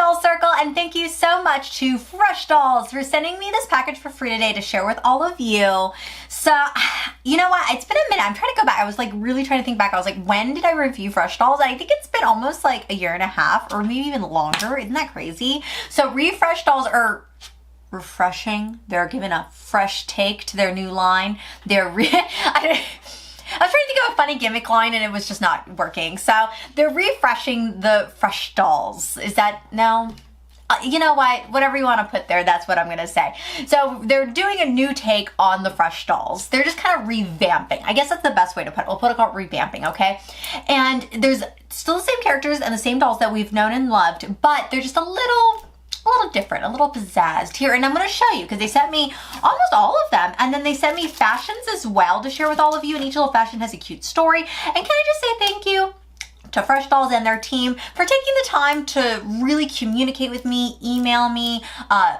Doll Circle, and thank you so much to Fresh Dolls for sending me this package for free today to share with all of you. So, you know what? It's been a minute. I'm trying to go back. I was like really trying to think back. I was like, when did I review Fresh Dolls? I think it's been almost like a year and a half or maybe even longer. Isn't that crazy? So Fresh Dolls are refreshing. They're giving a fresh take to their new line. I was trying to think of a funny gimmick line and it was just not working. So they're refreshing the Fresh Dolls. Is that, no? You know what? Whatever you want to put there, that's what I'm going to say. So they're doing a new take on the Fresh Dolls. They're just kind of revamping. I guess that's the best way to put it. We'll put it called revamping, okay? And there's still the same characters and the same dolls that we've known and loved, but they're just a little different, a little pizzazzed here. And I'm going to show you because they sent me almost all of them. And then they sent me fashions as well to share with all of you. And each little fashion has a cute story. And can I just say thank you to Fresh Dolls and their team for taking the time to really communicate with me, email me.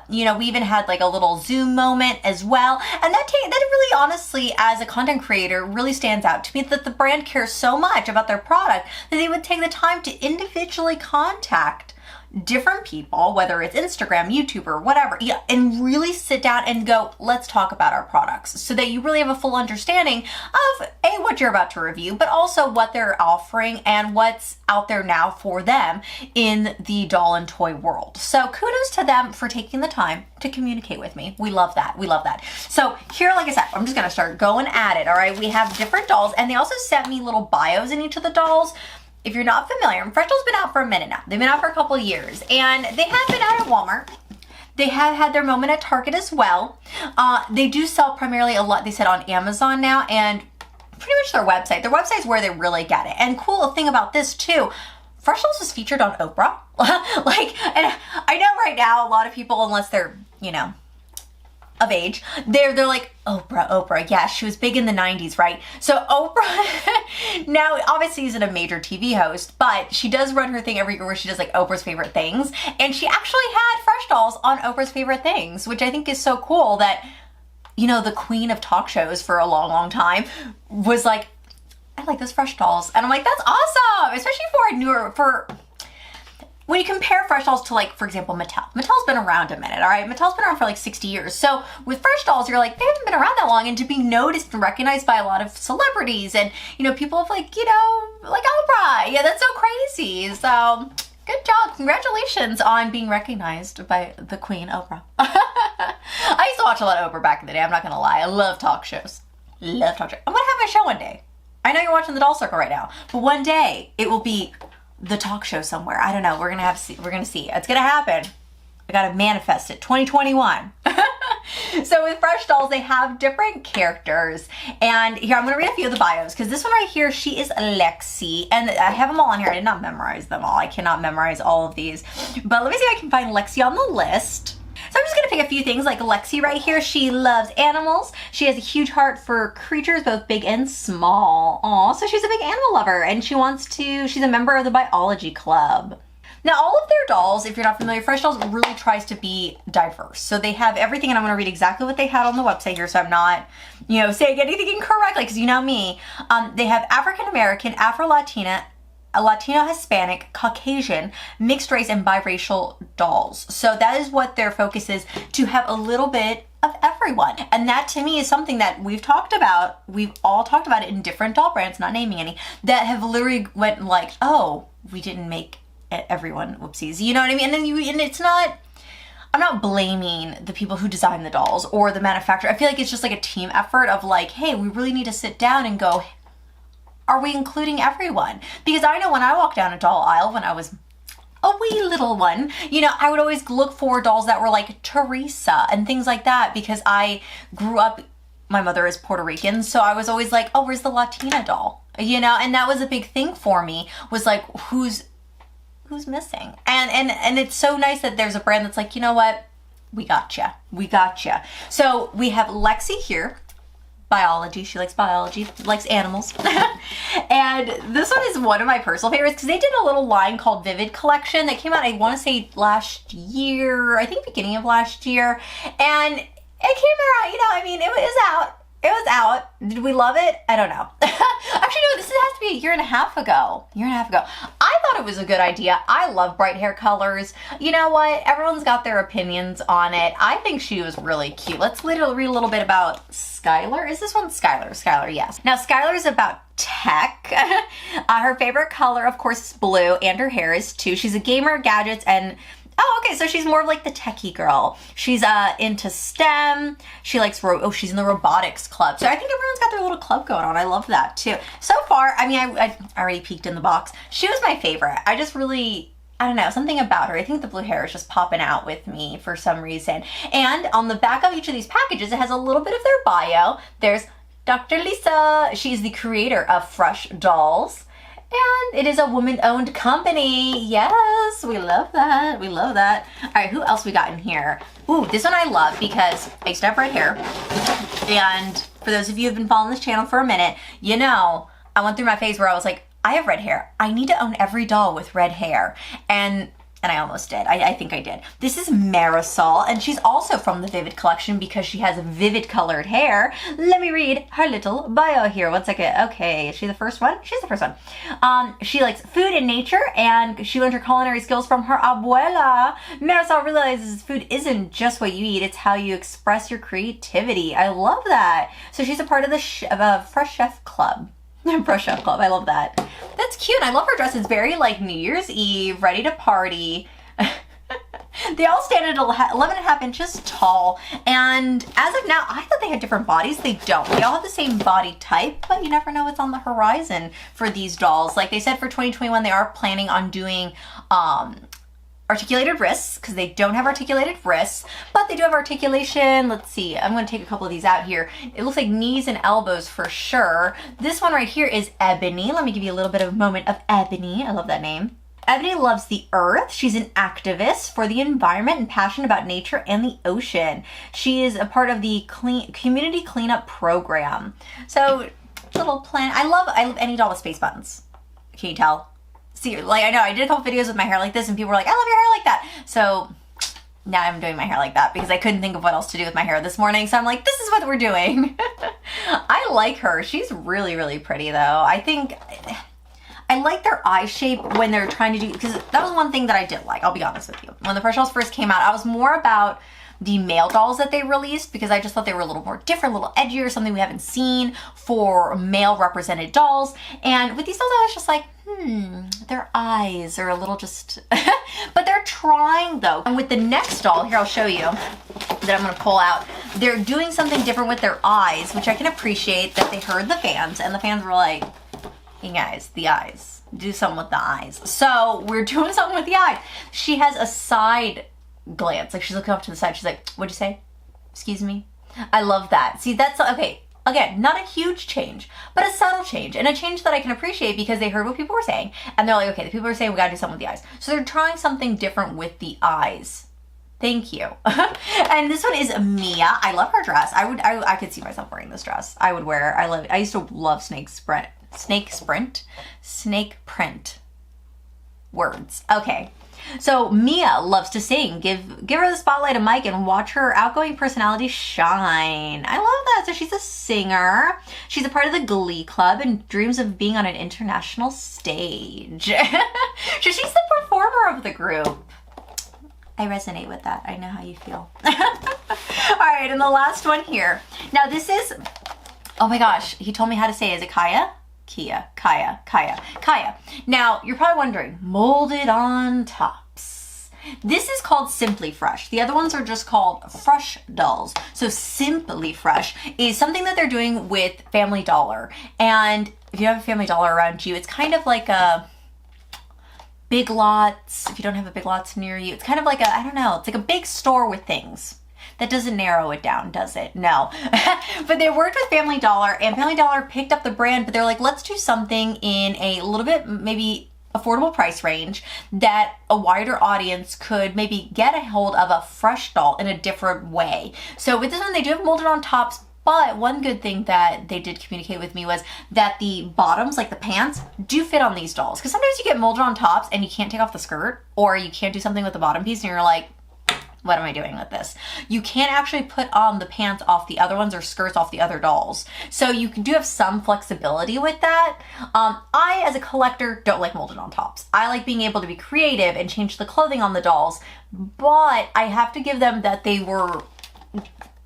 You know, we even had like a little Zoom moment as well. And that really honestly, as a content creator, really stands out to me that the brand cares so much about their product that they would take the time to individually contact different people, whether it's Instagram, YouTube, or whatever, yeah, and really sit down and go, let's talk about our products so that you really have a full understanding of what you're about to review, but also what they're offering and what's out there now for them in the doll and toy world. So kudos to them for taking the time to communicate with me. We love that. We love that. So here, like I said, I'm just going to start going at it. All right. We have different dolls and they also sent me little bios in each of the dolls. If you're not familiar, Fresh Dolls been out for a minute now. They've been out for a couple of years and they have been out at Walmart. They have had their moment at Target as well. They do sell primarily a lot, they said, on Amazon now and pretty much their website. Their website's where they really get it. And cool thing about this too, Fresh Dolls was featured on Oprah. And I know right now a lot of people, unless they're, you know, of age, they're like, Oprah, yeah, she was big in the 90s, right? So Oprah now obviously isn't a major TV host, but she does run her thing every year where she does like Oprah's favorite things, and she actually had Fresh Dolls on Oprah's favorite things, which I think is so cool that, you know, the queen of talk shows for a long time was like, I like those Fresh Dolls, and I'm like, that's awesome, especially for when you compare Fresh Dolls to, like, for example, Mattel's been around a minute, all right? Mattel's been around for like 60 years. So with Fresh Dolls, you're like, they haven't been around that long, and to be noticed and recognized by a lot of celebrities and, you know, people have like, you know, like Oprah. Yeah, that's so crazy. So good job. Congratulations on being recognized by the Queen, Oprah. I used to watch a lot of Oprah back in the day. I'm not going to lie. I love talk shows. Love talk shows. I'm going to have my show one day. I know you're watching the Doll Circle right now, but one day it will be the talk show somewhere. I don't know. We're gonna see. It's gonna happen. I gotta manifest it. 2021. So with Fresh Dolls, they have different characters. And here, I'm gonna read a few of the bios because this one right here, she is Lexi. And I have them all on here. I did not memorize them all. I cannot memorize all of these. But let me see if I can find Lexi on the list. So I'm just gonna pick a few things like Lexi right here. She loves animals. She has a huge heart for creatures, both big and small. Aw, so she's a big animal lover and she's a member of the biology club. Now all of their dolls, if you're not familiar, Fresh Dolls really tries to be diverse. So they have everything, and I'm gonna read exactly what they had on the website here so I'm not, you know, saying anything incorrectly because you know me. They have African American, Afro-Latina, a Latino, Hispanic, Caucasian, mixed race, and biracial dolls. So that is what their focus is, to have a little bit of everyone. And that to me is something that we've talked about. We've all talked about it in different doll brands, not naming any, that have literally went like, oh, we didn't make everyone, whoopsies. You know what I mean? And it's not, I'm not blaming the people who design the dolls or the manufacturer. I feel like it's just like a team effort of like, hey, we really need to sit down and go, are we including everyone? Because I know when I walked down a doll aisle when I was a wee little one, you know, I would always look for dolls that were like Teresa and things like that because I grew up, my mother is Puerto Rican, so I was always like, oh, where's the Latina doll? You know, and that was a big thing for me, was like, who's missing? And it's so nice that there's a brand that's like, you know what? We gotcha. So we have Lexi here. Biology. She likes biology, likes animals. And this one is one of my personal favorites because they did a little line called Vivid Collection that came out, I want to say last year, I think beginning of last year. And it came out, you know, I mean, it was out. It was out. Did we love it? I don't know. Actually, no, this has to be a year and a half ago. I thought thought it was a good idea. I love bright hair colors. You know what? Everyone's got their opinions on it. I think she was really cute. Let's read a little bit about Skylar. Is this one Skylar? Skylar, yes. Now Skylar is about tech. Her favorite color, of course, is blue, and her hair is too. She's a gamer, gadgets, and oh, okay, so she's more of like the techie girl. She's into STEM. She likes, she's in the robotics club. So I think everyone's got their little club going on. I love that too. So far, I mean, I already peeked in the box. She was my favorite. I just really, I don't know, something about her. I think the blue hair is just popping out with me for some reason. And on the back of each of these packages, it has a little bit of their bio. There's Dr. Lisa. She's the creator of Fresh Dolls. And it is a woman-owned company. Yes, we love that. We love that. All right, who else we got in here? Ooh, this one I love because I used to have red hair. And for those of you who've been following this channel for a minute, you know, I went through my phase where I was like, I have red hair. I need to own every doll with red hair. And I almost did. I think I did. This is Marisol, and she's also from the Vivid collection because she has vivid colored hair. Let me read her little bio here. 1 second. Okay, is she the first one? She's the first one. She likes food and nature, and she learned her culinary skills from her abuela. Marisol realizes food isn't just what you eat, it's how you express your creativity. I love that. So she's a part of the Fresh Chef Club. Fresh Chef Club. I love that. That's cute. I love her dress. It's very like New Year's Eve, ready to party. They all stand at 11.5 inches tall. And as of now, I thought they had different bodies. They don't. They all have the same body type, but you never know what's on the horizon for these dolls. Like they said, for 2021, they are planning on doing articulated wrists, because they don't have articulated wrists, but they do have articulation. Let's see, I'm going to take a couple of these out here. It looks like knees and elbows for sure. This one right here is Ebony. Let me give you a little bit of a moment of Ebony. I love that name. Ebony loves the earth. She's an activist for the environment and passionate about nature and the ocean. She is a part of the community cleanup program. So, little plan. I love any doll with space buttons. Can you tell? See, like, I know I did a couple videos with my hair like this and people were like, I love your hair like that. So now I'm doing my hair like that because I couldn't think of what else to do with my hair this morning. So I'm like, this is what we're doing. I like her. She's really, really pretty though. I think I like their eye shape when they're trying to do, because that was one thing that I did like, I'll be honest with you. When the Fresh Dolls first came out, I was more about the male dolls that they released because I just thought they were a little more different, a little edgier, something we haven't seen for male represented dolls. And with these dolls, I was just like, their eyes are a little just, but they're trying though. And with the next doll, here I'll show you, that I'm gonna pull out, they're doing something different with their eyes, which I can appreciate that they heard the fans, and the fans were like, hey guys, the eyes, do something with the eyes. So we're doing something with the eyes. She has a side glance, like she's looking up to the side. She's like, what'd you say? Excuse me? I love that. See, that's, okay, again, not a huge change, but a subtle change, and a change that I can appreciate because they heard what people were saying, and they're like, okay, the people are saying we gotta do something with the eyes. So they're trying something different with the eyes. Thank you. And this one is Mia. I love her dress. I could see myself wearing this dress. I would wear it. I love it. I used to love snake print words. Okay. So Mia loves to sing. Give her the spotlight, a mic, and watch her outgoing personality shine. I love that. So she's a singer. She's a part of the Glee Club and dreams of being on an international stage. So she's the performer of the group. I resonate with that. I know how you feel. All right, and the last one here. Now this is, oh my gosh, he told me how to say it. Is it Kaya? Kaya. Now, you're probably wondering, molded on tops. This is called Simply Fresh. The other ones are just called Fresh Dolls. So Simply Fresh is something that they're doing with Family Dollar. And if you have a Family Dollar around you, it's kind of like a Big Lots. If you don't have a Big Lots near you, it's kind of like a, I don't know, it's like a big store with things. That doesn't narrow it down, does it? No. But they worked with Family Dollar, and Family Dollar picked up the brand, but they're like, let's do something in a little bit maybe affordable price range that a wider audience could maybe get a hold of a fresh doll in a different way. So with this one, they do have molded on tops, but one good thing that they did communicate with me was that the bottoms, like the pants, do fit on these dolls. Because sometimes you get molded on tops and you can't take off the skirt, or you can't do something with the bottom piece and you're like, what am I doing with this? You can't actually put on the pants off the other ones or skirts off the other dolls. So you do have some flexibility with that. I, as a collector, don't like molded on tops. I like being able to be creative and change the clothing on the dolls, but I have to give them that they were,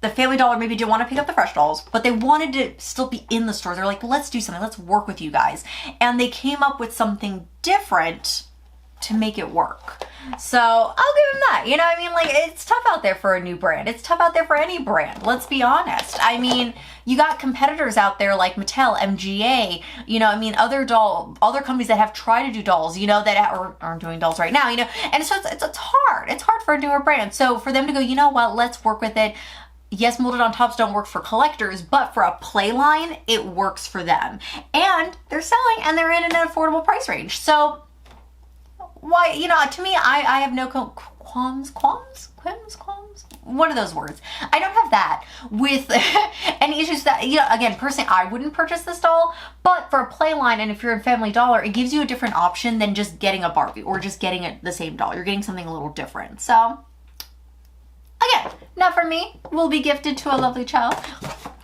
the Family Dollar maybe didn't want to pick up the fresh dolls, but they wanted to still be in the store. They're like, let's do something, let's work with you guys. And they came up with something different to make it work. So I'll give them that. You know what I mean? Like, it's tough out there for a new brand. It's tough out there for any brand. Let's be honest. I mean, you got competitors out there like Mattel, MGA, you know, I mean, other companies that have tried to do dolls, you know, that aren't doing dolls right now, you know, and so it's hard. It's hard for a newer brand. So for them to go, you know what, let's work with it. Yes, molded on tops don't work for collectors, but for a play line, it works for them. And they're selling and they're in an affordable price range. So why, you know, to me, I have no qualms? What are those words? I don't have that with any issues that, you know, again, personally, I wouldn't purchase this doll, but for a play line, and if you're in Family Dollar, it gives you a different option than just getting a Barbie or just getting the same doll. You're getting something a little different. So, again, not for me. Will be gifted to a lovely child.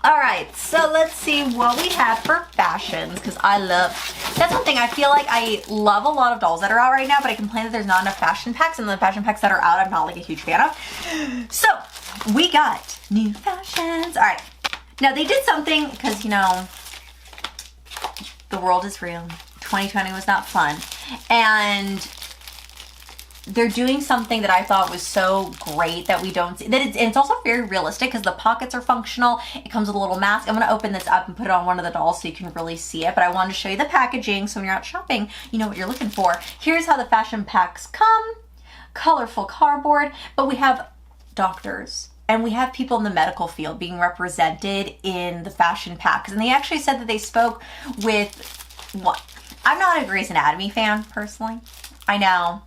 All right, so let's see what we have for fashions, because that's one thing. I feel like I love a lot of dolls that are out right now, but I complain that there's not enough fashion packs, and the fashion packs that are out, I'm not like a huge fan of. So we got new fashions. All right, now they did something, because, you know, the world is real. 2020 was not fun, and they're doing something that I thought was so great that we don't see. It's also very realistic because the pockets are functional. It comes with a little mask. I'm going to open this up and put it on one of the dolls so you can really see it. But I wanted to show you the packaging so when you're out shopping, you know what you're looking for. Here's how the fashion packs come. Colorful cardboard. But we have doctors and we have people in the medical field being represented in the fashion packs. And they actually said that they spoke with what? I'm not a Grey's Anatomy fan, personally. I know.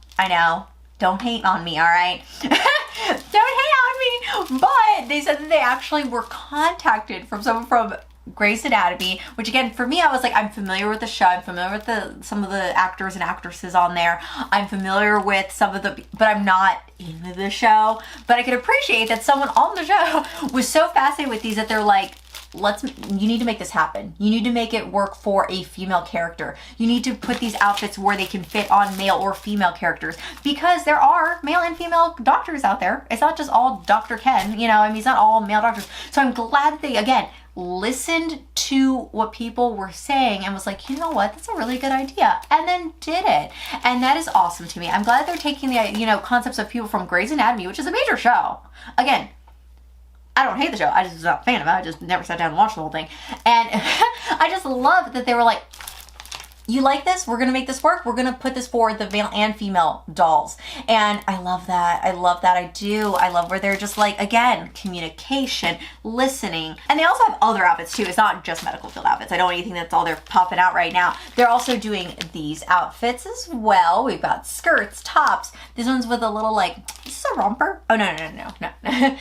Don't hate on me, all right? Don't hate on me. But they said that they actually were contacted from someone from Grey's Anatomy, which again, for me, I was like, I'm familiar with the show. I'm familiar with some of the actors and actresses on there. I'm familiar with some of but I'm not into the show. But I could appreciate that someone on the show was so fascinated with these that they're like, you need to make this happen. You need to make it work for a female character. You need to put these outfits where they can fit on male or female characters, because there are male and female doctors out there. It's not just all Dr. Ken, you know, I mean, it's not all male doctors. So I'm glad that they, again, listened to what people were saying and was like, you know what, that's a really good idea, and then did it. And that is awesome to me. I'm glad they're taking the, you know, concepts of people from Grey's Anatomy, which is a major show. Again, I don't hate the show. I just was not a fan of it. I just never sat down and watched the whole thing. And I just love that they were like, you like this? We're going to make this work. We're going to put this for the male and female dolls. And I love that. I love that. I do. I love where they're just like, again, communication, listening. And they also have other outfits too. It's not just medical field outfits. I don't think that's all they're popping out right now. They're also doing these outfits as well. We've got skirts, tops. This one's with a little like, is this a romper? Oh, no. I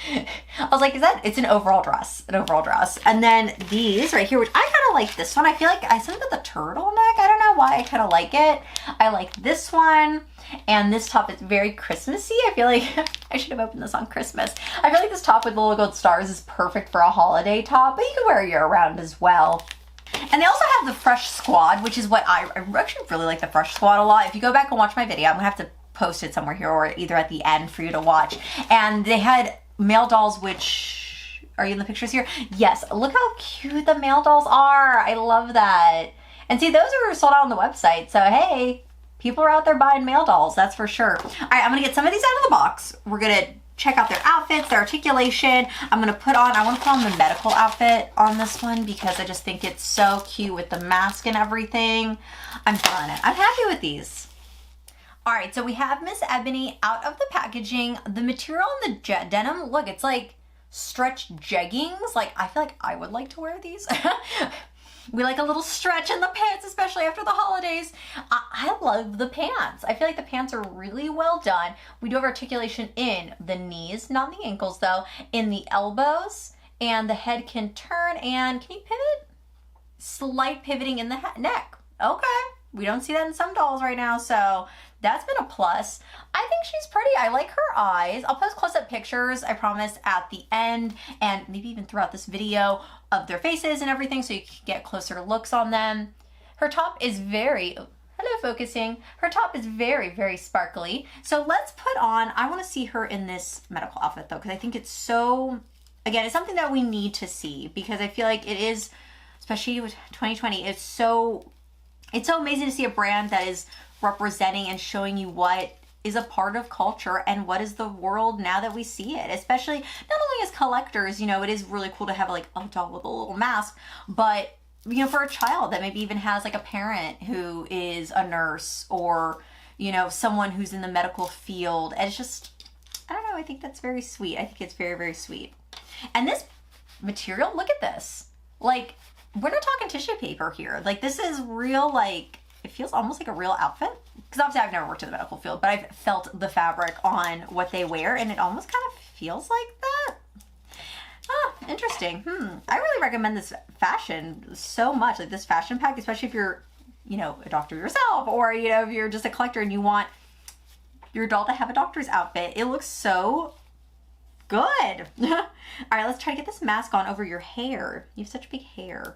was like, it's an overall dress. And then these right here, which I kind of like this one. I feel like I something with the turtleneck. I don't know why I kind of like it. I like this one, and this top is very Christmassy. I feel like I should have opened this on Christmas. I feel like this top with the little gold stars is perfect for a holiday top, but you can wear it year round as well. And they also have the Fresh Squad, which is what I actually really like the Fresh Squad a lot. If you go back and watch my video, I'm gonna have to post it somewhere here or either at the end for you to watch. And they had male dolls, which, are you in the pictures here? Yes, look how cute the male dolls are. I love that. And see, those are sold out on the website. So, hey, people are out there buying male dolls, that's for sure. All right, I'm going to get some of these out of the box. We're going to check out their outfits, their articulation. I want to put on the medical outfit on this one because I just think it's so cute with the mask and everything. I'm feeling it. I'm happy with these. All right, so we have Miss Ebony out of the packaging. The material on the denim, look, it's like stretch jeggings. Like, I feel like I would like to wear these. We like a little stretch in the pants, especially after the holidays. I love the pants. I feel like the pants are really well done. We do have articulation in the knees, not in the ankles though, in the elbows, and the head can turn, and can you pivot? Slight pivoting in the neck. Okay. We don't see that in some dolls right now, so that's been a plus. I think she's pretty. I like her eyes. I'll post close-up pictures, I promise, at the end and maybe even throughout this video of their faces and everything so you can get closer looks on them. Her top is very, hello focusing, her top is very, very sparkly. So let's put on, I want to see her in this medical outfit though, because I think it's so, again, it's something that we need to see because I feel like it is, especially with 2020, it's so amazing to see a brand that is representing and showing you what is a part of culture and what is the world now that we see it, especially not only as collectors, you know, it is really cool to have like a doll with a little mask, but you know, for a child that maybe even has like a parent who is a nurse or, you know, someone who's in the medical field. And it's just, I don't know, I think that's very sweet. I think it's very, very sweet. And this material, look at this. Like, we're not talking tissue paper here. Like, this is real, like, it feels almost like a real outfit. Because obviously I've never worked in the medical field, but I've felt the fabric on what they wear and it almost kind of feels like that. Oh, interesting. I really recommend this fashion so much, like this fashion pack, especially if you're, you know, a doctor yourself or, you know, if you're just a collector and you want your doll to have a doctor's outfit. It looks so good. All right, let's try to get this mask on over your hair. You have such big hair.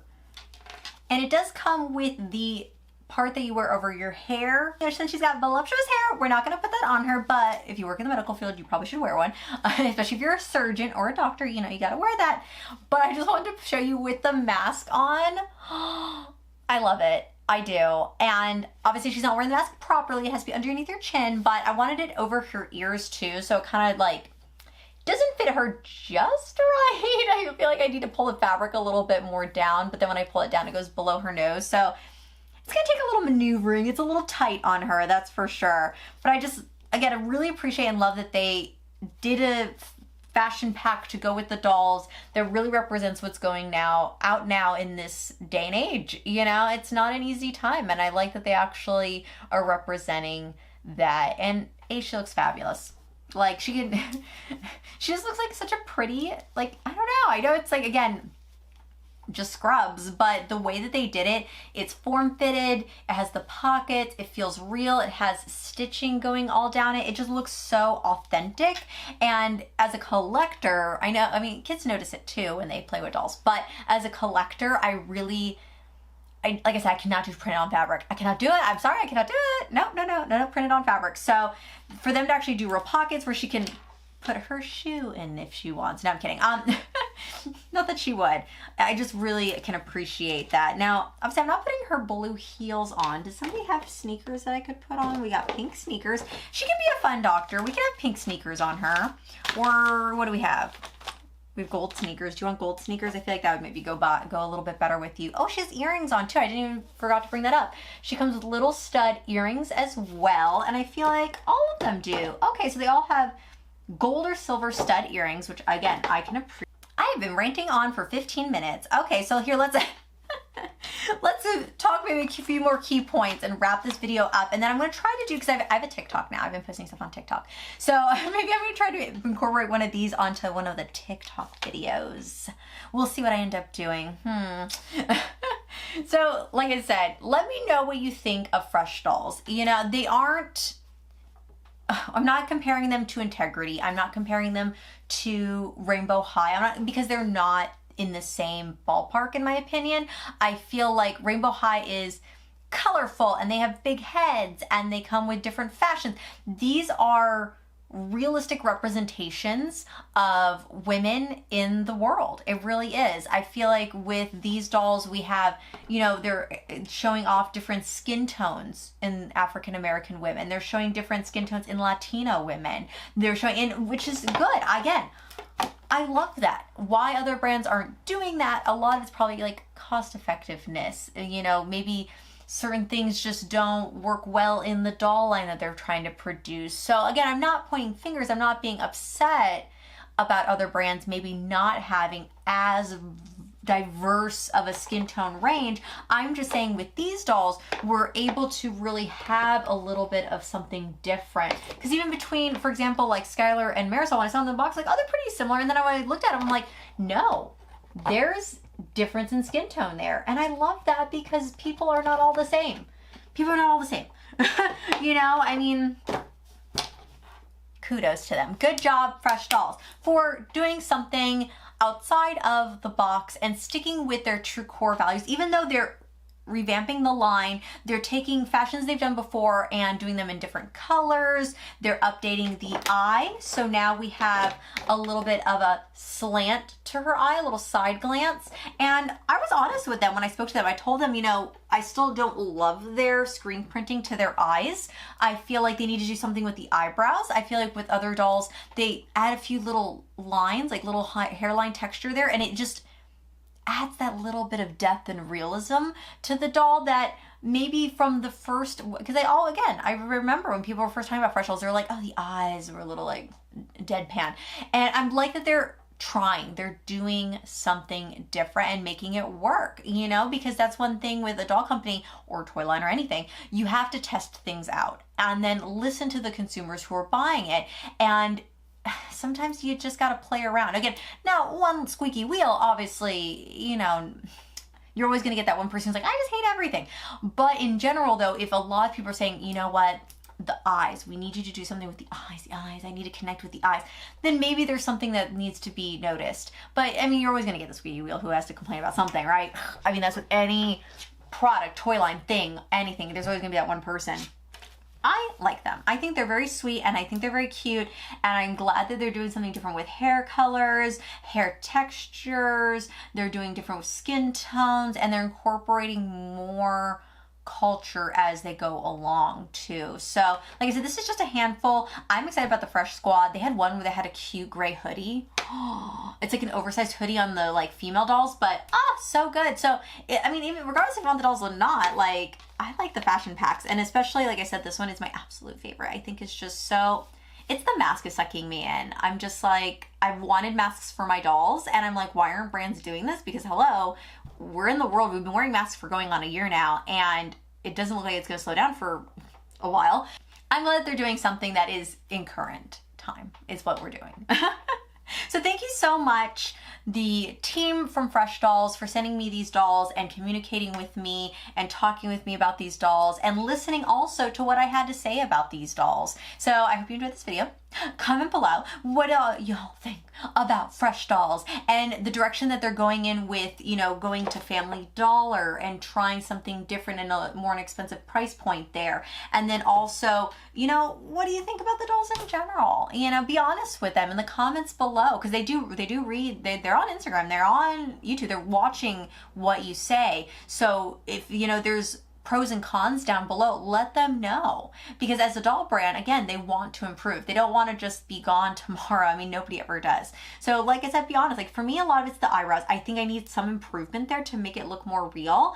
And it does come with the part that you wear over your hair. Since she's got voluptuous hair, we're not going to put that on her, but if you work in the medical field, you probably should wear one, especially if you're a surgeon or a doctor, you know, you got to wear that. But I just wanted to show you with the mask on. I love it. I do. And obviously she's not wearing the mask properly. It has to be underneath her chin, but I wanted it over her ears too. So it kind of like doesn't fit her just right. I feel like I need to pull the fabric a little bit more down, but then when I pull it down, it goes below her nose. So it's gonna take a little maneuvering. It's a little tight on her, that's for sure. But I just, again, I really appreciate and love that they did a fashion pack to go with the dolls that really represents what's going out now in this day and age. You know, it's not an easy time, and I like that they actually are representing that. And she looks fabulous. Like she just looks like such a pretty, like, I don't know. I know it's like, again, just scrubs, but the way that they did it, it's form-fitted, it has the pockets, it feels real, it has stitching going all down it. It just looks so authentic. And as a collector, I know, I mean, kids notice it too when they play with dolls, but as a collector, like I said, I cannot do printed on fabric. I cannot do it. I'm sorry, I cannot do it. No, printed on fabric. So for them to actually do real pockets where she can put her shoe in if she wants. No, I'm kidding. Not that she would. I just really can appreciate that. Now, obviously, I'm not putting her blue heels on. Does somebody have sneakers that I could put on? We got pink sneakers. She can be a fun doctor. We can have pink sneakers on her. Or what do we have? We have gold sneakers. Do you want gold sneakers? I feel like that would maybe go a little bit better with you. Oh, she has earrings on too. I didn't even forgot to bring that up. She comes with little stud earrings as well. And I feel like all of them do. Okay, so they all have gold or silver stud earrings, which again, I can appreciate. I have been ranting on for 15 minutes. Okay, so here, let's talk maybe a few more key points and wrap this video up. And then I'm going to try to do, because I have a TikTok now. I've been posting stuff on TikTok. So maybe I'm going to try to incorporate one of these onto one of the TikTok videos. We'll see what I end up doing. So like I said, let me know what you think of Fresh Dolls. You know, they aren't, I'm not comparing them to Integrity. I'm not comparing them to Rainbow High. Because they're not in the same ballpark, in my opinion. I feel like Rainbow High is colorful and they have big heads and they come with different fashions. These are realistic representations of women in the world. It really is. I feel like with these dolls, we have, you know, they're showing off different skin tones in African American women. They're showing different skin tones in Latino women. They're showing, which is good. Again, I love that. Why other brands aren't doing that? A lot of it's probably like cost effectiveness. You know, maybe certain things just don't work well in the doll line that they're trying to produce. So again, I'm not pointing fingers. I'm not being upset about other brands maybe not having as diverse of a skin tone range. I'm just saying with these dolls, we're able to really have a little bit of something different. Because even between, for example, like Skylar and Marisol, when I saw them in the box, like, oh, they're pretty similar. And then when I looked at them, I'm like, no, there's difference in skin tone there. And I love that because people are not all the same. People are not all the same. You know, I mean, kudos to them. Good job, Fresh Dolls, for doing something outside of the box and sticking with their true core values. Even though they're revamping the line, they're taking fashions they've done before and doing them in different colors. They're updating the eye, so now we have a little bit of a slant to her eye, a little side glance. And I was honest with them when I spoke to them. I told them, you know, I still don't love their screen printing to their eyes. I feel like they need to do something with the eyebrows. I feel like with other dolls, they add a few little lines, like little hairline texture there, and it just adds that little bit of depth and realism to the doll that maybe from the first, because I remember when people were first talking about Fresh Dolls, they were like, oh, the eyes were a little like deadpan. And I'm like that they're trying, they're doing something different and making it work, you know, because that's one thing with a doll company or toy line or anything. You have to test things out and then listen to the consumers who are buying it. And sometimes you just got to play around. Again, now one squeaky wheel, obviously, you know, you're always going to get that one person who's like, I just hate everything. But in general, though, if a lot of people are saying, you know what, the eyes, we need you to do something with the eyes, I need to connect with the eyes, then maybe there's something that needs to be noticed. But I mean, you're always going to get the squeaky wheel who has to complain about something, right? I mean, that's with any product, toy line, thing, anything. There's always going to be that one person. I like them. I think they're very sweet and I think they're very cute, and I'm glad that they're doing something different with hair colors, hair textures, they're doing different with skin tones, and they're incorporating more culture as they go along too. So like I said, this is just a handful. I'm excited about the Fresh Squad. They had one where they had a cute gray hoodie. It's like an oversized hoodie on the like female dolls, but so good. So I mean, even regardless if you want the dolls or not, like I like the fashion packs, and especially like I said, this one is my absolute favorite. I think it's just so, it's the mask is sucking me in. I'm just like, I've wanted masks for my dolls, and I'm like, why aren't brands doing this? Because hello, we're in the world, we've been wearing masks for going on a year now, and it doesn't look like it's going to slow down for a while. I'm glad that they're doing something that is in current time, is what we're doing. So thank you so much, the team from Fresh Dolls, for sending me these dolls and communicating with me and talking with me about these dolls and listening also to what I had to say about these dolls. So I hope you enjoyed this video. Comment below what y'all think about Fresh Dolls and the direction that they're going in with, you know, going to Family Dollar and trying something different and a more inexpensive price point there. And then also, you know, what do you think about the dolls in general? You know, be honest with them in the comments below, because they do read, they're on Instagram, they're on YouTube, they're watching what you say. So if, you know, there's pros and cons down below, let them know, because as a doll brand, again, they want to improve. They don't want to just be gone tomorrow. I mean, nobody ever does. So like I said, be honest, like for me, a lot of it's the eyebrows. I think I need some improvement there to make it look more real.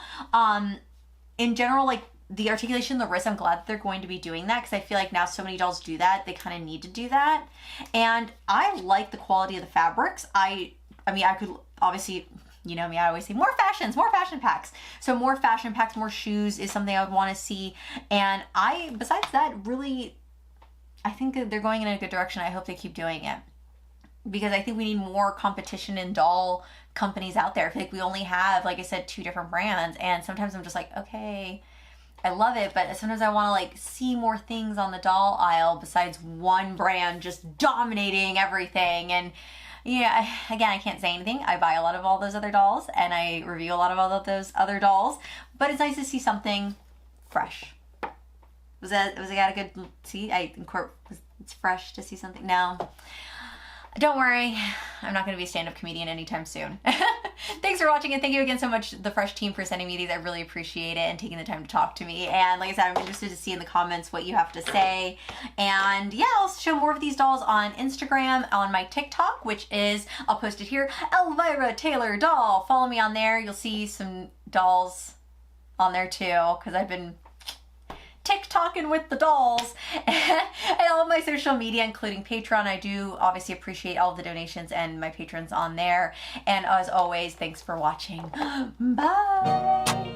In general, like the articulation, the wrist, I'm glad that they're going to be doing that, because I feel like now so many dolls do that, they kind of need to do that. And I like the quality of the fabrics. I mean, I could obviously, you know me, I always say more fashions, more fashion packs. So more fashion packs, more shoes is something I would want to see. And besides that, really, I think that they're going in a good direction. I hope they keep doing it, because I think we need more competition in doll companies out there. I feel like we only have, like I said, 2 different brands. And sometimes I'm just like, okay, I love it, but sometimes I want to like see more things on the doll aisle besides one brand just dominating everything. And yeah, again, I can't say anything. I buy a lot of all those other dolls and I review a lot of all of those other dolls, but it's nice to see something fresh. Was it got a good, see, it's fresh to see something. No, don't worry. I'm not going to be a stand-up comedian anytime soon. Thanks for watching, and thank you again so much, the Fresh team, for sending me these. I really appreciate it and taking the time to talk to me. And like I said, I'm interested to see in the comments what you have to say. And yeah, I'll show more of these dolls on Instagram, on my TikTok, which is, I'll post it here, Elvira Taylor Doll. Follow me on there. You'll see some dolls on there too, because I've been TikToking with the dolls. And all of my social media, including Patreon. I do obviously appreciate all of the donations and my patrons on there. And as always, thanks for watching. Bye.